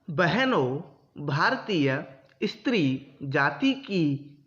बहनों, भारतीय स्त्री जाति की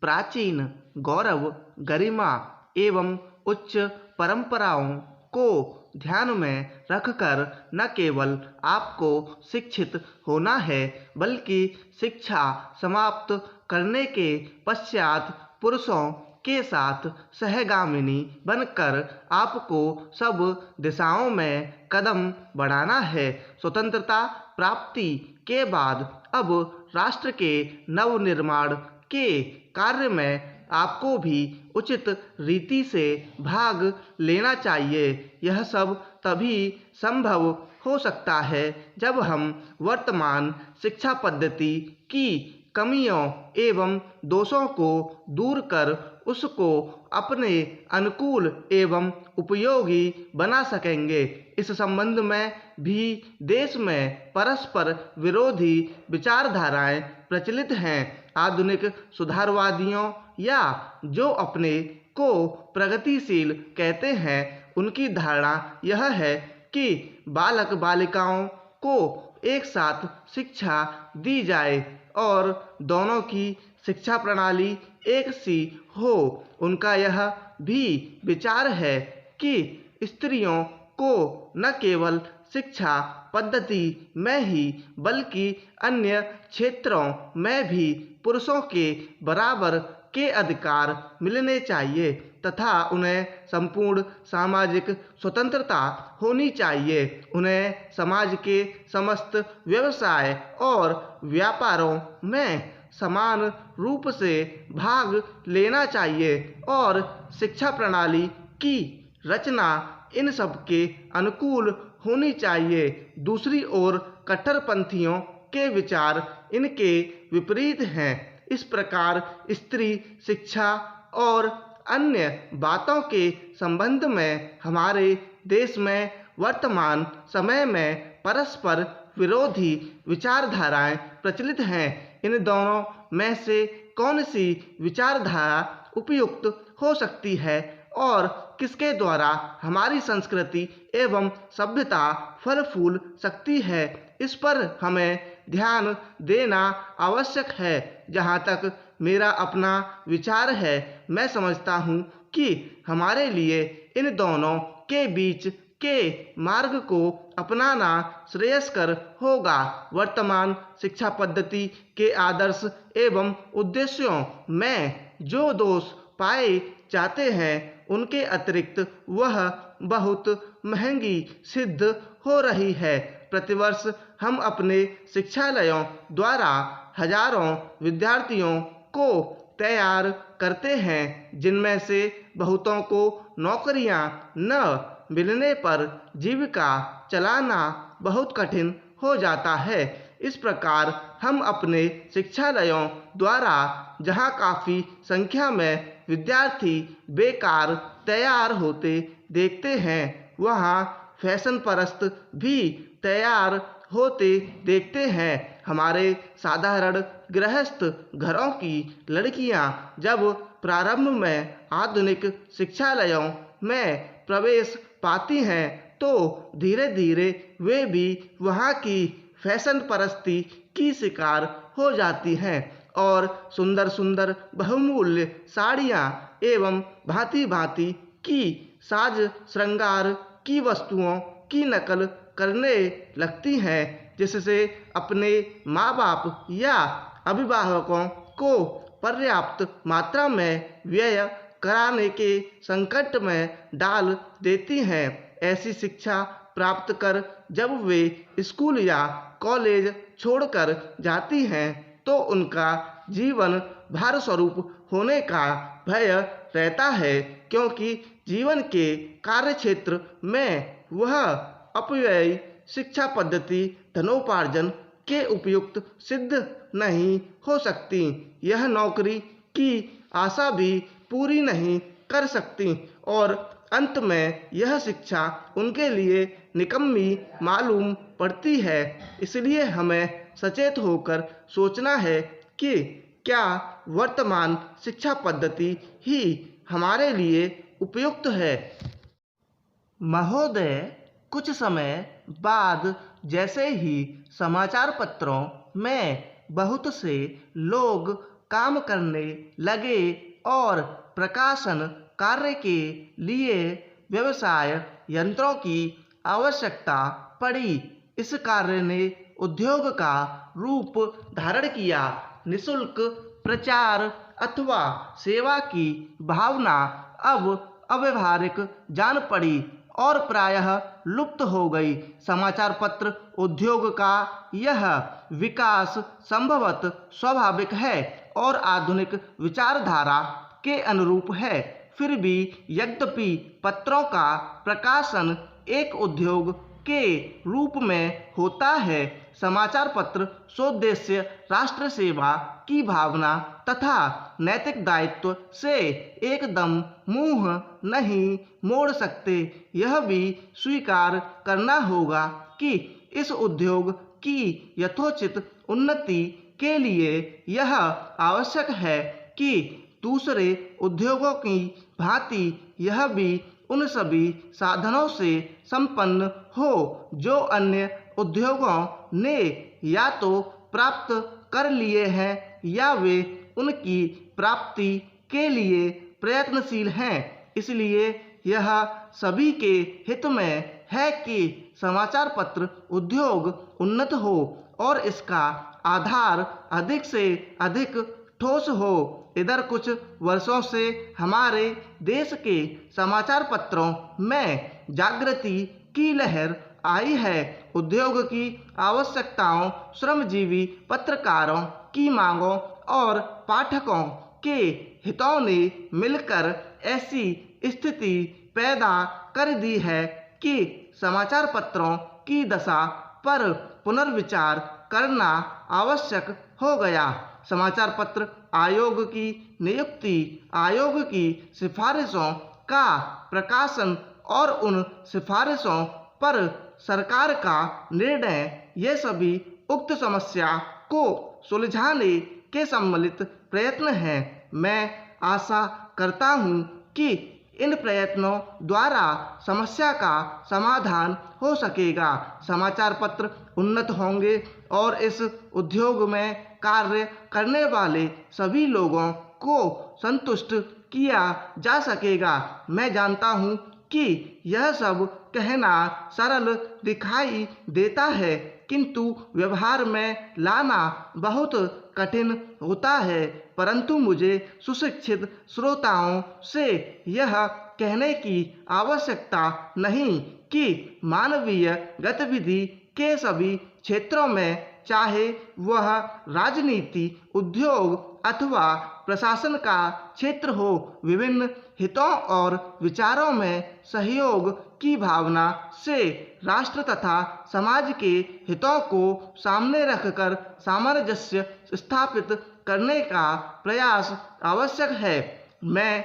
प्राचीन गौरव, गरिमा एवं उच्च परंपराओं को ध्यान में रखकर न केवल आपको शिक्षित होना है, बल्कि शिक्षा समाप्त करने के पश्चात पुरुषों के साथ सहगामिनी बनकर आपको सब दिशाओं में कदम बढ़ाना है। स्वतंत्रता प्राप्ति के बाद अब राष्ट्र के नवनिर्माण के कार्य में आपको भी उचित रीति से भाग लेना चाहिए। यह सब तभी संभव हो सकता है जब हम वर्तमान शिक्षा पद्धति की कमियों एवं दोषों को दूर कर उसको अपने अनुकूल एवं उपयोगी बना सकेंगे। इस संबंध में भी देश में परस्पर विरोधी विचारधाराएं प्रचलित हैं। आधुनिक सुधारवादियों या जो अपने को प्रगतिशील कहते हैं, उनकी धारणा यह है कि बालक बालिकाओं को एक साथ शिक्षा दी जाए और दोनों की शिक्षा प्रणाली एक सी हो। उनका यह भी विचार है कि स्त्रियों को न केवल शिक्षा पद्धति में ही बल्कि अन्य क्षेत्रों में भी पुरुषों के बराबर के अधिकार मिलने चाहिए तथा उन्हें संपूर्ण सामाजिक स्वतंत्रता होनी चाहिए। उन्हें समाज के समस्त व्यवसाय और व्यापारों में समान रूप से भाग लेना चाहिए और शिक्षा प्रणाली की रचना इन सब के अनुकूल होनी चाहिए। दूसरी ओर कट्टरपंथियों के विचार इनके विपरीत हैं। इस प्रकार स्त्री शिक्षा और अन्य बातों के संबंध में हमारे देश में वर्तमान समय में परस्पर विरोधी विचारधाराएं प्रचलित हैं। इन दोनों में से कौन सी विचारधारा उपयुक्त हो सकती है और किसके द्वारा हमारी संस्कृति एवं सभ्यता फल फूल सकती है, इस पर हमें ध्यान देना आवश्यक है। जहाँ तक मेरा अपना विचार है, मैं समझता हूँ कि हमारे लिए इन दोनों के बीच के मार्ग को अपनाना श्रेयस्कर होगा। वर्तमान शिक्षा पद्धति के आदर्श एवं उद्देश्यों में जो दोष पाए जाते हैं, उनके अतिरिक्त वह बहुत महंगी सिद्ध हो रही है। प्रतिवर्ष हम अपने शिक्षालयों द्वारा हजारों विद्यार्थियों को तैयार करते हैं, जिनमें से बहुतों को नौकरियां न मिलने पर जीविका चलाना बहुत कठिन हो जाता है। इस प्रकार हम अपने शिक्षालयों द्वारा जहां काफ़ी संख्या में विद्यार्थी बेकार तैयार होते देखते हैं, वहां फैशन परस्त भी तैयार होते देखते हैं। हमारे साधारण गृहस्थ घरों की लड़कियां जब प्रारंभ में आधुनिक शिक्षालयों में प्रवेश पाती हैं, तो धीरे धीरे वे भी वहां की फैशन परस्ती की शिकार हो जाती हैं और सुंदर सुंदर बहुमूल्य साड़ियाँ एवं भांति भांति की साज श्रृंगार की वस्तुओं की नकल करने लगती हैं, जिससे अपने माँ बाप या अभिभावकों को पर्याप्त मात्रा में व्यय कराने के संकट में डाल देती हैं। ऐसी शिक्षा प्राप्त कर जब वे स्कूल या कॉलेज छोड़कर जाती हैं, तो उनका जीवन भार स्वरूप होने का भय रहता है, क्योंकि जीवन के कार्यक्षेत्र में वह अपव्ययी शिक्षा पद्धति धनोपार्जन के उपयुक्त सिद्ध नहीं हो सकती। यह नौकरी की आशा भी पूरी नहीं कर सकती और अंत में यह शिक्षा उनके लिए निकम्मी मालूम पड़ती है। इसलिए हमें सचेत होकर सोचना है कि क्या वर्तमान शिक्षा पद्धति ही हमारे लिए उपयुक्त है। महोदय, कुछ समय बाद जैसे ही समाचार पत्रों में बहुत से लोग काम करने लगे और प्रकाशन कार्य के लिए व्यवसाय यंत्रों की आवश्यकता पड़ी। इस कार्य ने उद्योग का रूप धारण किया। निःशुल्क प्रचार अथवा सेवा की भावना अब अव्यावहारिक जान पड़ी और प्रायः लुप्त हो गई। समाचार पत्र उद्योग का यह विकास संभवतः स्वाभाविक है और आधुनिक विचारधारा के अनुरूप है। फिर भी यद्यपि पत्रों का प्रकाशन एक उद्योग के रूप में होता है, समाचार पत्र स्वोद्देश्य राष्ट्र सेवा की भावना तथा नैतिक दायित्व से एकदम मुंह नहीं मोड़ सकते। यह भी स्वीकार करना होगा कि इस उद्योग की यथोचित उन्नति के लिए यह आवश्यक है कि दूसरे उद्योगों की भांति यह भी उन सभी साधनों से संपन्न हो जो अन्य उद्योगों ने या तो प्राप्त कर लिए हैं या वे उनकी प्राप्ति के लिए प्रयत्नशील हैं। इसलिए यह सभी के हित में है कि समाचार पत्र उद्योग उन्नत हो और इसका आधार अधिक से अधिक ठोस हो। इधर कुछ वर्षों से हमारे देश के समाचार पत्रों में जागृति की लहर आई है। उद्योग की आवश्यकताओं, श्रमजीवी पत्रकारों की मांगों और पाठकों के हितों ने मिलकर ऐसी स्थिति पैदा कर दी है कि समाचार पत्रों की दशा पर पुनर्विचार करना आवश्यक हो गया। समाचार पत्र आयोग की नियुक्ति, आयोग की सिफारिशों का प्रकाशन और उन सिफारिशों पर सरकार का निर्णय, ये सभी उक्त समस्या को सुलझाने के सम्मिलित प्रयत्न हैं। मैं आशा करता हूँ कि इन प्रयत्नों द्वारा समस्या का समाधान हो सकेगा, समाचार पत्र उन्नत होंगे और इस उद्योग में कार्य करने वाले सभी लोगों को संतुष्ट किया जा सकेगा। मैं जानता हूँ कि यह सब कहना सरल दिखाई देता है, किंतु व्यवहार में लाना बहुत कठिन होता है। परंतु मुझे सुशिक्षित श्रोताओं से यह कहने की आवश्यकता नहीं कि मानवीय गतिविधि के सभी क्षेत्रों में, चाहे वह राजनीति, उद्योग अथवा प्रशासन का क्षेत्र हो, विभिन्न हितों और विचारों में सहयोग की भावना से राष्ट्र तथा समाज के हितों को सामने रखकर सामंजस्य स्थापित करने का प्रयास आवश्यक है। मैं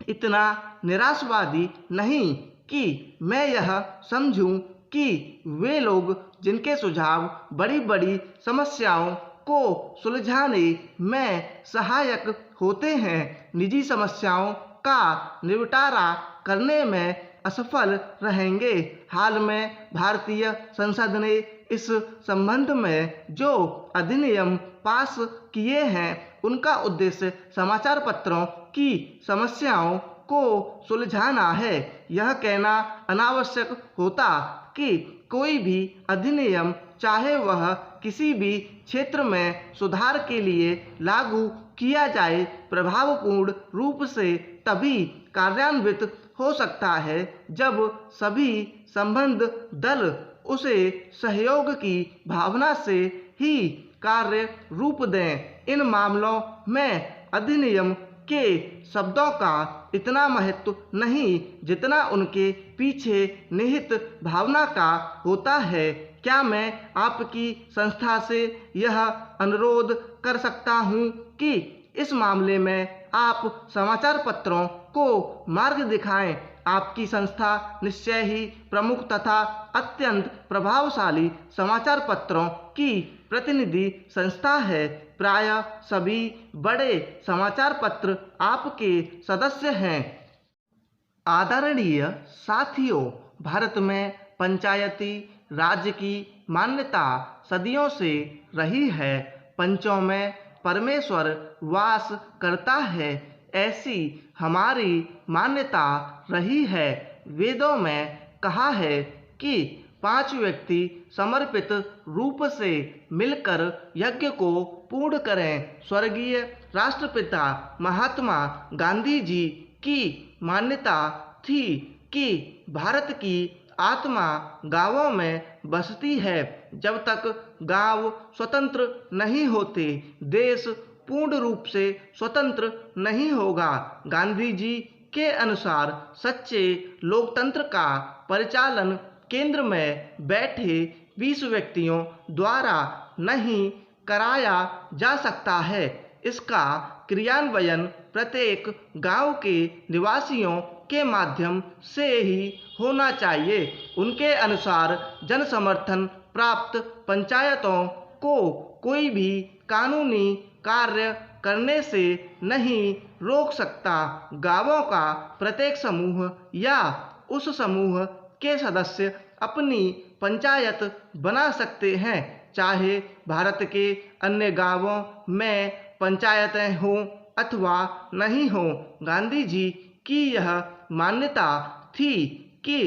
इतना निराशावादी नहीं कि मैं यह समझूं कि वे लोग जिनके सुझाव बड़ी बड़ी समस्याओं को सुलझाने में सहायक होते हैं, निजी समस्याओं का निपटारा करने में असफल रहेंगे। हाल में भारतीय संसद ने इस संबंध में जो अधिनियम पास किए हैं, उनका उद्देश्य समाचार पत्रों की समस्याओं को सुलझाना है। यह कहना अनावश्यक होता कि कोई भी अधिनियम, चाहे वह किसी भी क्षेत्र में सुधार के लिए लागू किया जाए, प्रभावपूर्ण रूप से तभी कार्यान्वित हो सकता है जब सभी संबद्ध दल उसे सहयोग की भावना से ही कार्य रूप दें। इन मामलों में अधिनियम के शब्दों का इतना महत्व नहीं जितना उनके पीछे निहित भावना का होता है। क्या मैं आपकी संस्था से यह अनुरोध कर सकता हूँ कि इस मामले में आप समाचार पत्रों को मार्ग दिखाएं? आपकी संस्था निश्चय ही प्रमुख तथा अत्यंत प्रभावशाली समाचार पत्रों की प्रतिनिधि संस्था है। प्रायः सभी बड़े समाचार पत्र आपके सदस्य हैं। आदरणीय साथियों, भारत में पंचायती राज्य की मान्यता सदियों से रही है। पंचों में परमेश्वर वास करता है, ऐसी हमारी मान्यता रही है। वेदों में कहा है कि 5 व्यक्ति समर्पित रूप से मिलकर यज्ञ को पूर्ण करें। स्वर्गीय राष्ट्रपिता महात्मा गांधी जी की मान्यता थी कि भारत की आत्मा गांवों में बसती है। जब तक गांव स्वतंत्र नहीं होते, देश पूर्ण रूप से स्वतंत्र नहीं होगा। गांधी जी के अनुसार सच्चे लोकतंत्र का परिचालन केंद्र में बैठे 20 व्यक्तियों द्वारा नहीं कराया जा सकता है। इसका क्रियान्वयन प्रत्येक गांव के निवासियों के माध्यम से ही होना चाहिए। उनके अनुसार जन समर्थन प्राप्त पंचायतों को कोई भी कानूनी कार्य करने से नहीं रोक सकता। गांवों का प्रत्येक समूह या उस समूह के सदस्य अपनी पंचायत बना सकते हैं, चाहे भारत के अन्य गांवों में पंचायतें हों अथवा नहीं हों। गांधी जी की यह मान्यता थी कि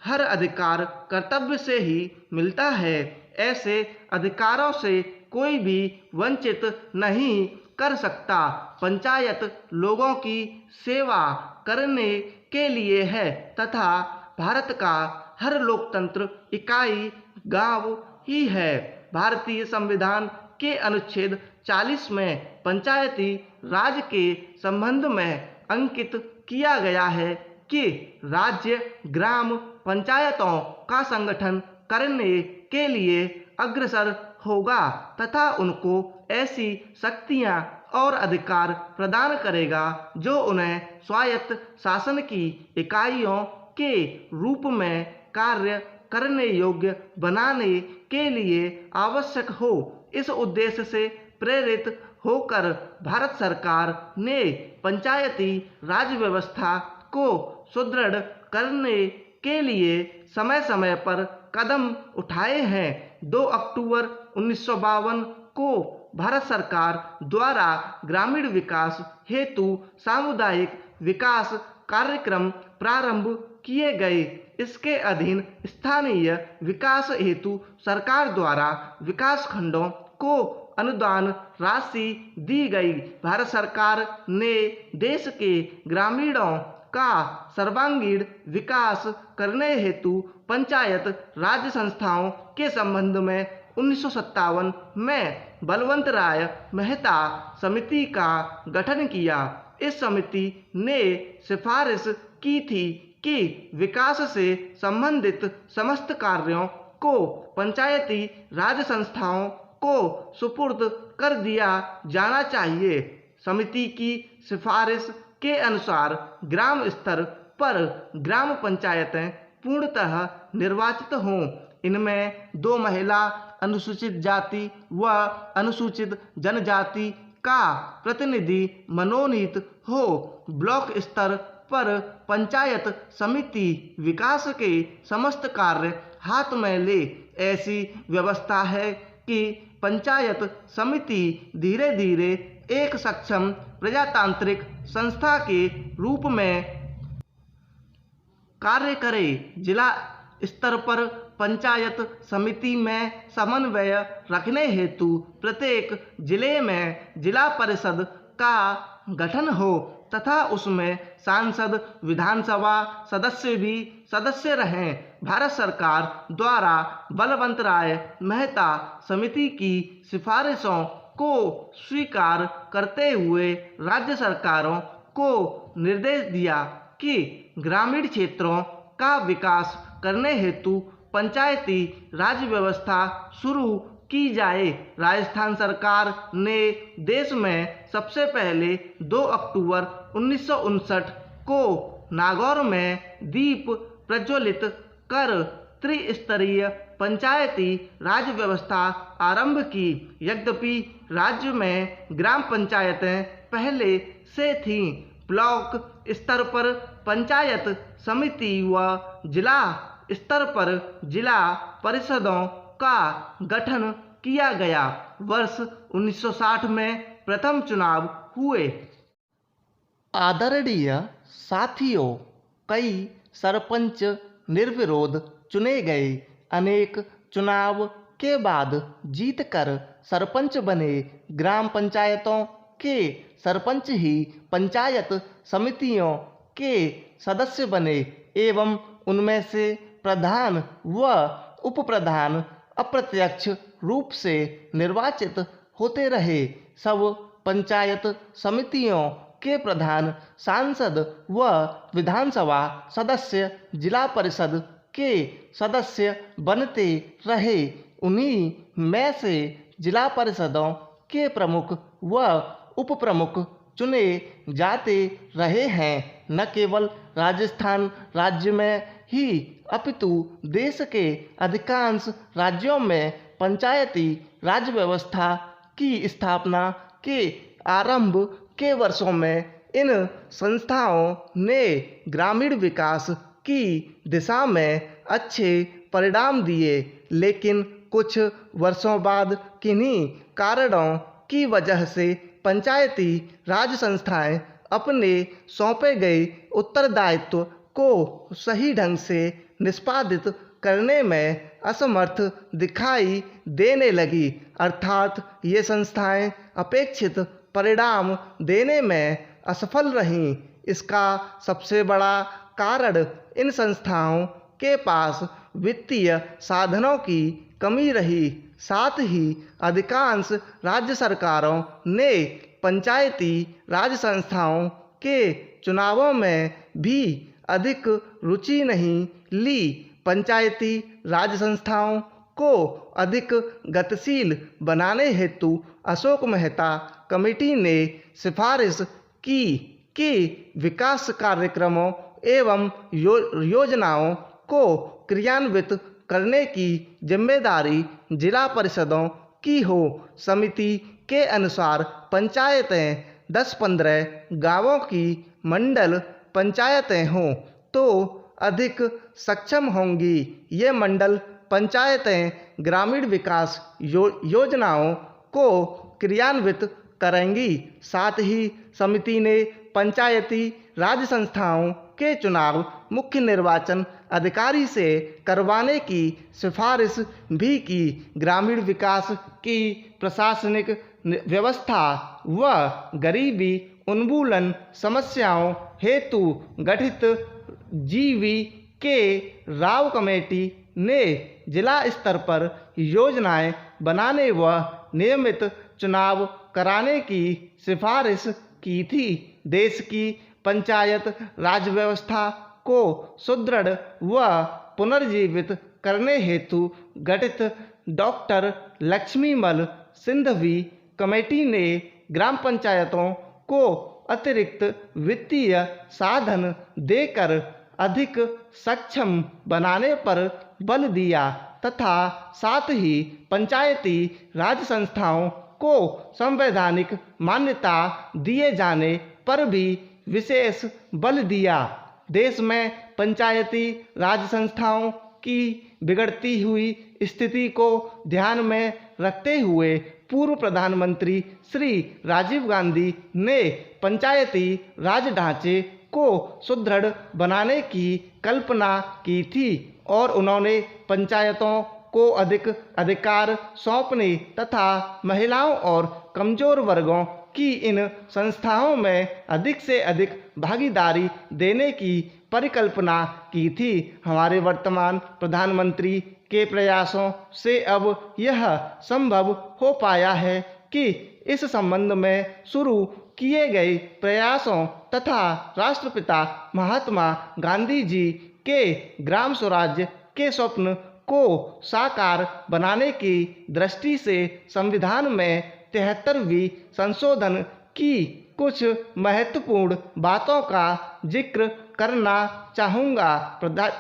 हर अधिकार कर्तव्य से ही मिलता है। ऐसे अधिकारों से कोई भी वंचित नहीं कर सकता। पंचायत लोगों की सेवा करने के लिए है तथा भारत का हर लोकतंत्र इकाई गांव ही है। भारतीय संविधान के अनुच्छेद 40 में पंचायती राज के संबंध में अंकित किया गया है कि राज्य ग्राम पंचायतों का संगठन करने के लिए अग्रसर होगा तथा उनको ऐसी शक्तियां और अधिकार प्रदान करेगा जो उन्हें स्वायत्त शासन की इकाइयों के रूप में कार्य करने योग्य बनाने के लिए आवश्यक हो। इस उद्देश्य से प्रेरित होकर भारत सरकार ने पंचायती राज व्यवस्था को सुदृढ़ करने के लिए समय समय पर कदम उठाए हैं। 2 अक्टूबर 1952 को भारत सरकार द्वारा ग्रामीण विकास हेतु सामुदायिक विकास कार्यक्रम प्रारंभ किए गए। इसके अधीन स्थानीय विकास हेतु सरकार द्वारा विकास खंडों को अनुदान राशि दी गई। भारत सरकार ने देश के ग्रामीणों का सर्वांगीण विकास करने हेतु पंचायत राज संस्थाओं के संबंध में 1957 में बलवंत राय मेहता समिति का गठन किया। इस समिति ने सिफारिश की थी कि विकास से संबंधित समस्त कार्यों को पंचायती राज संस्थाओं को सुपुर्द कर दिया जाना चाहिए। समिति की सिफारिश के अनुसार ग्राम स्तर पर ग्राम पंचायतें पूर्णतः निर्वाचित हों। इनमें 2 महिला, अनुसूचित जाति व अनुसूचित जनजाति का प्रतिनिधि मनोनीत हो। ब्लॉक स्तर पर पंचायत समिति विकास के समस्त कार्य हाथ में ले। ऐसी व्यवस्था है कि पंचायत समिति धीरे धीरे एक सक्षम प्रजातांत्रिक संस्था के रूप में कार्य करे। जिला स्तर पर पंचायत समिति में समन्वय रखने हेतु प्रत्येक जिले में जिला परिषद का गठन हो तथा उसमें सांसद, विधानसभा सदस्य भी सदस्य रहें। भारत सरकार द्वारा बलवंत राय मेहता समिति की सिफारिशों को स्वीकार करते हुए राज्य सरकारों को निर्देश दिया कि ग्रामीण क्षेत्रों का विकास करने हेतु पंचायती राज व्यवस्था शुरू की जाए। राजस्थान सरकार ने देश में सबसे पहले 2 अक्टूबर 1959 को नागौर में दीप प्रज्वलित कर त्रिस्तरीय पंचायती राज व्यवस्था आरंभ की। यद्यपि राज्य में ग्राम पंचायतें पहले से थीं, ब्लॉक स्तर पर पंचायत समिति व जिला स्तर पर जिला परिषदों का गठन किया गया। वर्ष 1960 में प्रथम चुनाव हुए। आदरणीय साथियों, कई सरपंच निर्विरोध चुने गए। अनेक चुनाव के बाद जीतकर सरपंच बने। ग्राम पंचायतों के सरपंच ही पंचायत समितियों के सदस्य बने एवं उनमें से प्रधान व उपप्रधान अप्रत्यक्ष रूप से निर्वाचित होते रहे। सब पंचायत समितियों के प्रधान सांसद व विधानसभा सदस्य जिला परिषद के सदस्य बनते रहे। उन्हीं में से जिला परिषदों के प्रमुख व उप प्रमुख चुने जाते रहे हैं। न केवल राजस्थान राज्य में ही अपितु देश के अधिकांश राज्यों में पंचायती राज व्यवस्था की स्थापना के आरंभ के वर्षों में इन संस्थाओं ने ग्रामीण विकास की दिशा में अच्छे परिणाम दिए। लेकिन कुछ वर्षों बाद किन्हीं कारणों की वजह से पंचायती राज संस्थाएं अपने सौंपे गए उत्तरदायित्व को सही ढंग से निष्पादित करने में असमर्थ दिखाई देने लगी। अर्थात ये संस्थाएं अपेक्षित परिणाम देने में असफल रहीं। इसका सबसे बड़ा कारण इन संस्थाओं के पास वित्तीय साधनों की कमी रही। साथ ही अधिकांश राज्य सरकारों ने पंचायती राज संस्थाओं के चुनावों में भी अधिक रुचि नहीं ली। पंचायती राज संस्थाओं को अधिक गतिशील बनाने हेतु अशोक मेहता कमेटी ने सिफारिश की कि विकास कार्यक्रमों एवं योजनाओं को क्रियान्वित करने की जिम्मेदारी जिला परिषदों की हो। समिति के अनुसार पंचायतें 10-15 गांवों की मंडल पंचायतें हों तो अधिक सक्षम होंगी। ये मंडल पंचायतें ग्रामीण विकास योजनाओं को क्रियान्वित करेंगी। साथ ही समिति ने पंचायती राज संस्थाओं के चुनाव मुख्य निर्वाचन अधिकारी से करवाने की सिफारिश भी की। ग्रामीण विकास की प्रशासनिक व्यवस्था व गरीबी उन्मूलन समस्याओं हेतु गठित GVK राव कमेटी ने जिला स्तर पर योजनाएं बनाने व नियमित चुनाव कराने की सिफारिश की थी। देश की पंचायत राज व्यवस्था को सुदृढ़ व पुनर्जीवित करने हेतु गठित डॉक्टर लक्ष्मीमल सिंघवी कमेटी ने ग्राम पंचायतों को अतिरिक्त वित्तीय साधन देकर अधिक सक्षम बनाने पर बल दिया तथा साथ ही पंचायती राज संस्थाओं को संवैधानिक मान्यता दिए जाने पर भी विशेष बल दिया। देश में पंचायती राज संस्थाओं की बिगड़ती हुई स्थिति को ध्यान में रखते हुए पूर्व प्रधानमंत्री श्री राजीव गांधी ने पंचायती राज ढांचे को सुदृढ़ बनाने की कल्पना की थी और उन्होंने पंचायतों को अधिक अधिकार सौंपने तथा महिलाओं और कमजोर वर्गों की इन संस्थाओं में अधिक से अधिक भागीदारी देने की परिकल्पना की थी। हमारे वर्तमान प्रधानमंत्री के प्रयासों से अब यह संभव हो पाया है कि इस संबंध में शुरू किए गए प्रयासों तथा राष्ट्रपिता महात्मा गांधी जी के ग्राम स्वराज्य के स्वप्न को साकार बनाने की दृष्टि से संविधान में 73वीं संशोधन की कुछ महत्वपूर्ण बातों का जिक्र करना चाहूँगा।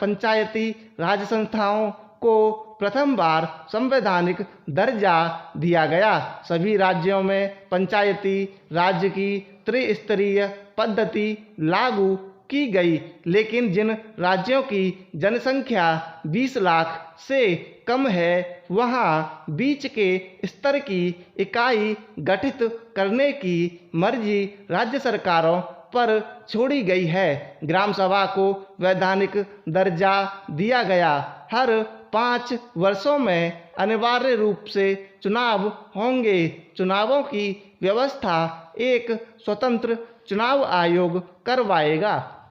पंचायती राज संस्थाओं को प्रथम बार संवैधानिक दर्जा दिया गया। सभी राज्यों में पंचायती राज्य की त्रिस्तरीय पद्धति लागू की गई, लेकिन जिन राज्यों की जनसंख्या 20 लाख से कम है वहाँ बीच के स्तर की इकाई गठित करने की मर्जी राज्य सरकारों पर छोड़ी गई है। ग्राम सभा को वैधानिक दर्जा दिया गया। हर 5 वर्षों में अनिवार्य रूप से चुनाव होंगे। चुनावों की व्यवस्था एक स्वतंत्र चुनाव आयोग करवाएगा।